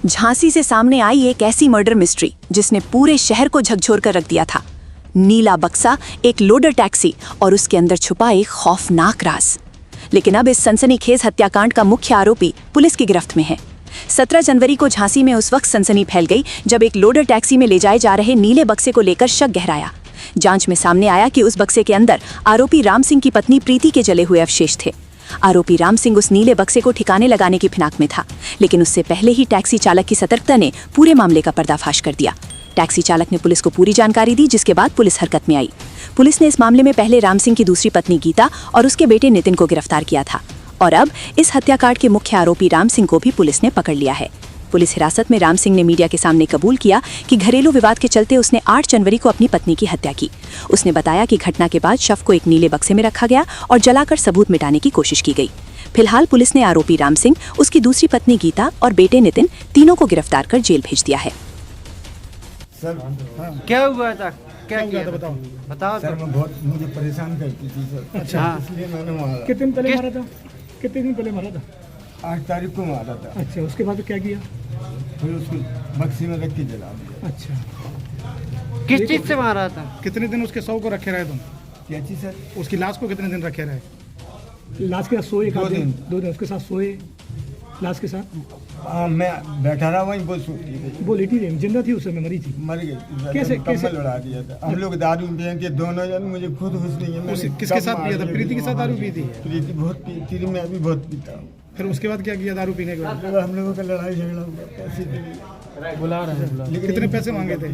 झांसी से सामने आई एक ऐसी मर्डर मिस्ट्री जिसने पूरे शहर को झकझोर कर रख दिया था। नीला बक्सा, एक लोडर टैक्सी और उसके अंदर छुपा एक खौफनाक राज। लेकिन अब इस सनसनीखेज हत्याकांड का मुख्य आरोपी पुलिस की गिरफ्त में है। 17 जनवरी को झांसी में उस वक्त सनसनी फैल गई जब एक लोडर टैक्सी में ले जाए जा रहे नीले बक्से को लेकर शक गहराया। जांच में सामने आया कि उस बक्से के अंदर आरोपी राम सिंह की पत्नी प्रीति के जले हुए अवशेष थे। आरोपी राम सिंह उस नीले बक्से को ठिकाने लगाने की फिनाक में था, लेकिन उससे पहले ही टैक्सी चालक की सतर्कता ने पूरे मामले का पर्दाफाश कर दिया। टैक्सी चालक ने पुलिस को पूरी जानकारी दी, जिसके बाद पुलिस हरकत में आई। पुलिस ने इस मामले में पहले राम सिंह की दूसरी पत्नी गीता और उसके बेटे नितिन को गिरफ्तार किया था और अब इस हत्याकांड के मुख्य आरोपी राम सिंह को भी पुलिस ने पकड़ लिया है। पुलिस हिरासत में राम सिंह ने मीडिया के सामने कबूल किया कि घरेलू विवाद के चलते उसने 8 जनवरी को अपनी पत्नी की हत्या की। उसने बताया कि घटना के बाद शव को एक नीले बक्से में रखा गया और जलाकर सबूत मिटाने की कोशिश की गई। फिलहाल पुलिस ने आरोपी राम सिंह, उसकी दूसरी पत्नी गीता और बेटे नितिन तीनों को गिरफ्तार कर जेल भेज दिया है। सर हाँ। क्या हुआ था? क्या हुआ था बताओ। बताओ सर मैं बहुत मुझे परेशान करती थी सर। अच्छा। इसलिए मैंने मारा। कितने दिन पहले मारा था? कितने दिन पहले मारा था? 8 तारीख को मारा था। अच्छा, उसके बाद क्या किया? फिर उसको बक्से में रख के जला दिया। अच्छा, किस चीज से मारा था? कितने दिन उसके शव को रखे रहे तुम? क्या चीज सर? उसकी लाश को कितने दिन रखे रहे? लाश के साथ सोए? 2 दिन। 2 दिन उसके साथ सोए? लाश के साथ? हाँ मैं बैठा रहा वहीं, वो सोती थी। वो लेटी रही, जिंदा थी उस समय, मरी थी? मर गई। कैसे? कंबल उड़ा दिया था। हम लोग दारू पिए के दोनों जन, मुझे खुद होश नहीं है। मैंने किसके साथ पिया था? प्रीति के साथ दारू पी थी? प्रीति बहुत पीती थी, मैं भी बहुत पीता हूँ। फिर उसके बाद क्या किया दारू पीने के बाद? हम लोगों का लड़ाई झगड़ा हुआ पैसे के लिए। बुला रहे हैं। लेकिन कितने पैसे मांगे थे?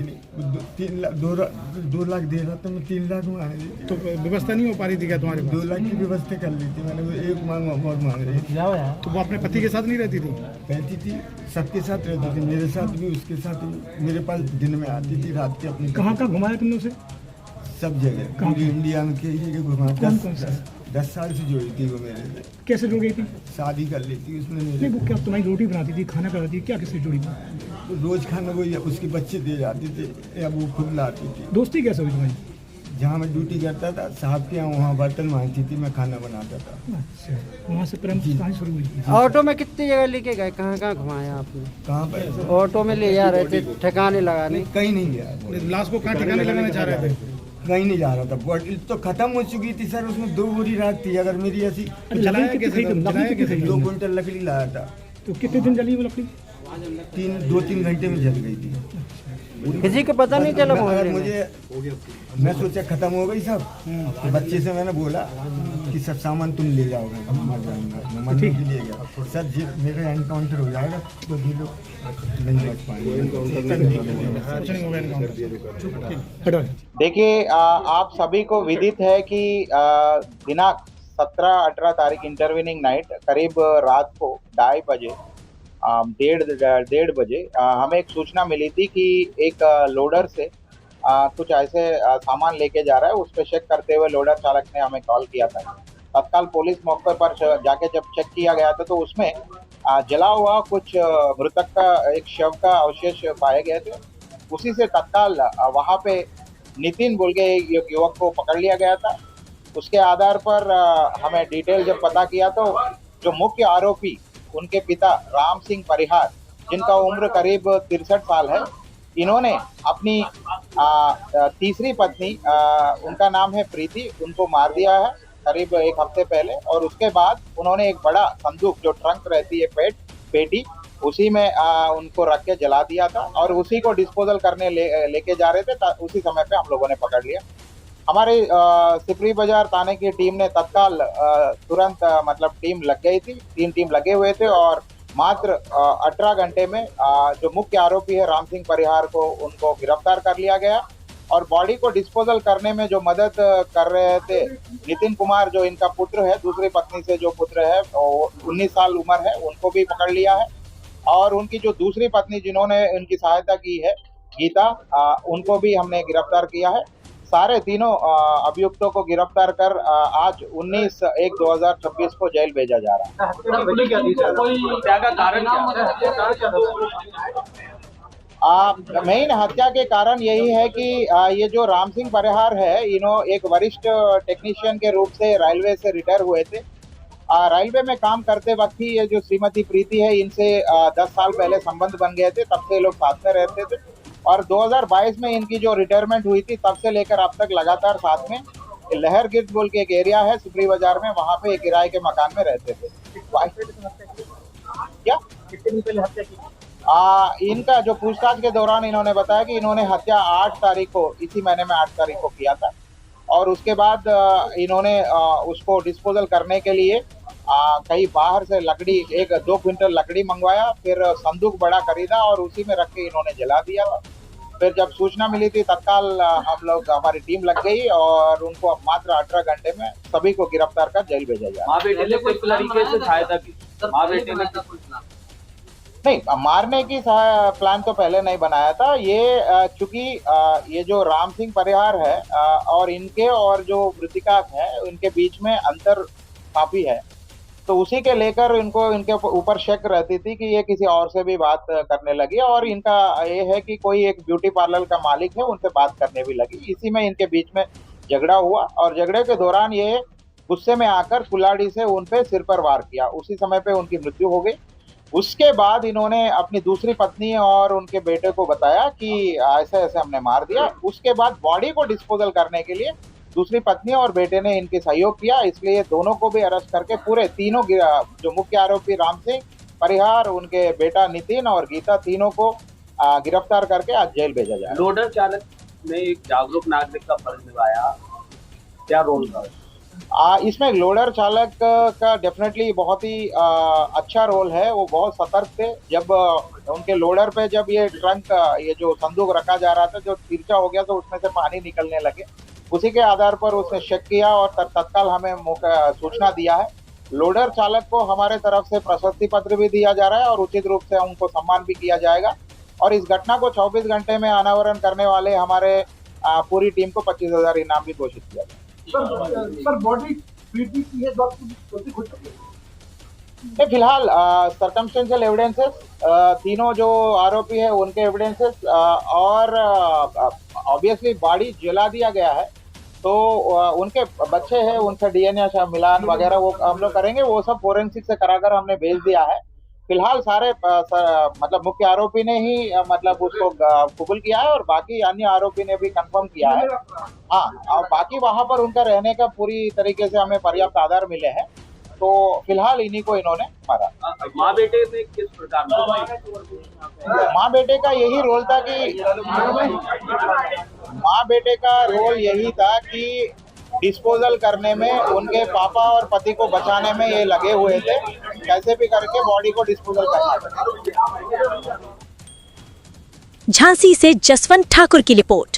2 लाख दे रहा था, मैं 3 लाख मांग रही। तो व्यवस्था नहीं हो पा रही थी क्या तुम्हारे 2 पास? लाख की व्यवस्था कर ली थी मैंने, वो 1 और मांग रही थी। तो वो अपने पति के साथ नहीं रहती थी? रहती थी, सबके साथ रहती थी, मेरे साथ भी, उसके साथ भी। मेरे पास दिन में आती थी, रात के अपनी। कहाँ कहाँ घुमाया तुमने उसे? सब जगह, पूरी इंडिया में कई जगह घुमा। कौन कौन सा? 10 साल से जोड़ी थी वो मेरे से। कैसे जुड़ गई थी? शादी कर ली थी उसने नहीं, मेरे। वो क्या तुम्हारी रोटी बनाती थी, खाना कराती थी, क्या कैसे जुड़ी थी? रोज खाना वो उसके बच्चे दे जाते थे या वो खुद लाती थी। दोस्ती कैसे हुई तुम्हारी? जहाँ मैं ड्यूटी करता था साहब के यहाँ, वहाँ बर्तन मांगती थी, मैं खाना बनाता था। अच्छा, वहाँ से प्रेम कहाँ शुरू हुई? ऑटो में कितनी जगह लेके गए? कहाँ कहाँ घुमाया आपने? कहाँ पर? ऑटो में ले जा रहे थे ठिकाने लगाने? कहीं नहीं गया। लाश को कहाँ ठिकाने लगाना चाह रहे थे? कहीं नहीं जा रहा था। बॉटल तो खत्म हो चुकी थी सर, उसमें 2 बोरी राख थी। अगर मेरी ऐसी जलाया कैसे? 2 क्विंटल लकड़ी लाया था। तो कितने दिन जली वो लकड़ी? 2-3 घंटे में जल गई थी। किसी को पता नहीं चला? अगर मुझे, मैं सोचा खत्म हो गई सब, तो बच्चे से मैंने बोला कि सब सामान तुम ले जाओगे, मर जाऊंगा। मैं मरने के लिए गया सर जी, मेरा एनकाउंटर हो जाएगा तो भी लोग नहीं बच पाएंगे। देखिए, आप सभी को विदित है कि दिनांक 17-18 तारीख इंटरवीनिंग नाइट करीब रात को 2:30 बजे 1:30 बजे हमें एक सूचना मिली थी कि एक लोडर से कुछ ऐसे सामान लेके जा रहा है। उस पर चेक करते हुए लोडर चालक ने हमें कॉल किया था। तत्काल पुलिस मौके पर जाके जब चेक किया गया था तो उसमें जला हुआ कुछ मृतक का एक शव का अवशेष पाए गए थे। उसी से तत्काल वहाँ पे नितिन बोल के एक युवक को पकड़ लिया गया था। उसके आधार पर हमें डिटेल जब पता किया तो जो मुख्य आरोपी उनके पिता राम सिंह परिहार, जिनका उम्र करीब 63 साल है, इन्होंने अपनी तीसरी पत्नी, उनका नाम है प्रीति, उनको मार दिया है करीब 1 हफ्ते पहले। और उसके बाद उन्होंने एक बड़ा संदूक, जो ट्रंक रहती है पेटी, उसी में उनको रख के जला दिया था और उसी को डिस्पोजल करने लेके जा रहे थे। उसी समय पे हम लोगों ने पकड़ लिया। हमारी सिपरी बाजार थाने की टीम ने तत्काल तुरंत मतलब टीम लग गई थी, 3 टीम लगे हुए थे और मात्र 18 घंटे में जो मुख्य आरोपी है राम सिंह परिहार को, उनको गिरफ्तार कर लिया गया। और बॉडी को डिस्पोजल करने में जो मदद कर रहे थे नितिन कुमार, जो इनका पुत्र है, दूसरी पत्नी से जो पुत्र है, 19 साल उम्र है, उनको भी पकड़ लिया है। और उनकी जो दूसरी पत्नी जिन्होंने उनकी सहायता की है, गीता, उनको भी हमने गिरफ्तार किया है। सारे तीनों अभियुक्तों को गिरफ्तार कर आज 19/1/2026 को जेल भेजा जा रहा है। मेन हत्या के कारण यही है कि ये जो राम सिंह परिहार है, एक वरिष्ठ टेक्नीशियन के रूप से रेलवे से रिटायर हुए थे रेलवे में काम करते वक्त ही ये जो श्रीमती प्रीति है, इनसे 10 साल पहले संबंध बन गए थे, तब से लोग साथ में रहते थे। और 2022 में इनकी जो रिटायरमेंट हुई थी, तब से लेकर अब तक लगातार साथ में लहर गिर्द बोल के एक एरिया है सिपरी बाजार में, वहां पे एक किराए के मकान में रहते थे। क्या कितने दिन पहले हत्या की? इनका जो पूछताछ के दौरान इन्होंने बताया कि इन्होंने हत्या 8 तारीख को, इसी महीने में 8 तारीख को किया था। और उसके बाद इन्होंने उसको डिस्पोजल करने के लिए कहीं बाहर से लकड़ी 1-2 क्विंटल लकड़ी मंगवाया, फिर संदूक बड़ा खरीदा और उसी में रख के इन्होंने जला दिया। फिर जब सूचना मिली थी, तत्काल हमारी टीम लग गई और उनको अब मात्र 18 घंटे में सभी को गिरफ्तार कर जेल भेजा गया। माँ बेटे ने किस तरीके से सहायता की? माँ बेटे ने नहीं, मारने की प्लान तो पहले नहीं बनाया था। ये चूंकि ये जो राम सिंह परिहार है और इनके और जो मृतिका है, उनके बीच में अंतर काफी है, तो उसी के लेकर इनको इनके ऊपर शक रहती थी कि ये किसी और से भी बात करने लगी। और इनका ये है कि कोई एक ब्यूटी पार्लर का मालिक है, उनसे बात करने भी लगी। इसी में इनके बीच में झगड़ा हुआ और झगड़े के दौरान ये गुस्से में आकर कुल्हाड़ी से उन पे सिर पर वार किया। उसी समय पे उनकी मृत्यु हो गई। उसके बाद इन्होंने अपनी दूसरी पत्नी और उनके बेटे को बताया कि ऐसे ऐसे हमने मार दिया। उसके बाद बॉडी को डिस्पोजल करने के लिए दूसरी पत्नी और बेटे ने इनके सहयोग किया, इसलिए दोनों को भी अरेस्ट करके पूरे तीनों जो मुख्य आरोपी राम सिंह परिहार, उनके बेटा नितिन और गीता, तीनों को गिरफ्तार करके आज जेल भेजा जाए। लोडर चालक ने एक जागरूक नागरिक का फर्ज निभाया, क्या रोल था? इसमें लोडर चालक का डेफिनेटली बहुत ही अच्छा रोल है। वो बहुत सतर्क थे। जब उनके लोडर पे जब ये ट्रंक, ये जो संदूक रखा जा रहा था, जो तिरछा हो गया तो उसमें से पानी निकलने लगे। उसी के आधार पर उसने शक किया और तत्काल हमें सूचना दिया है। लोडर चालक को हमारे तरफ से प्रशस्ति पत्र भी दिया जा रहा है और उचित रूप से उनको सम्मान भी किया जाएगा। और इस घटना को 24 घंटे में अनावरण करने वाले हमारे पूरी टीम को 25,000 इनाम भी घोषित किया गया। सर बॉडी फिलहाल सर्कमस्टेंशियल एविडेंसेस, तीनों जो आरोपी है उनके एविडेंसेस और ऑब्वियसली बॉडी जला दिया गया है, तो उनके बच्चे हैं, उनसे डीएनए मिलान वगैरह वो हम लोग करेंगे। वो सब फोरेंसिक से कराकर हमने भेज दिया है। फिलहाल सारे मतलब मुख्य आरोपी ने ही मतलब उसको कबूल किया है और बाकी अन्य आरोपी ने भी कंफर्म किया है। हाँ, और बाकी वहां पर उनका रहने का पूरी तरीके से हमें पर्याप्त आधार मिले हैं, तो फिलहाल इन्हीं को इन्होंने मारा। माँ बेटे ने किस प्रकार? माँ बेटे का यही रोल था कि माँ बेटे का रोल यही था कि डिस्पोजल करने में, उनके पापा और पति को बचाने में ये लगे हुए थे। कैसे भी करके बॉडी को डिस्पोजल करना था। झांसी से जसवंत ठाकुर की रिपोर्ट।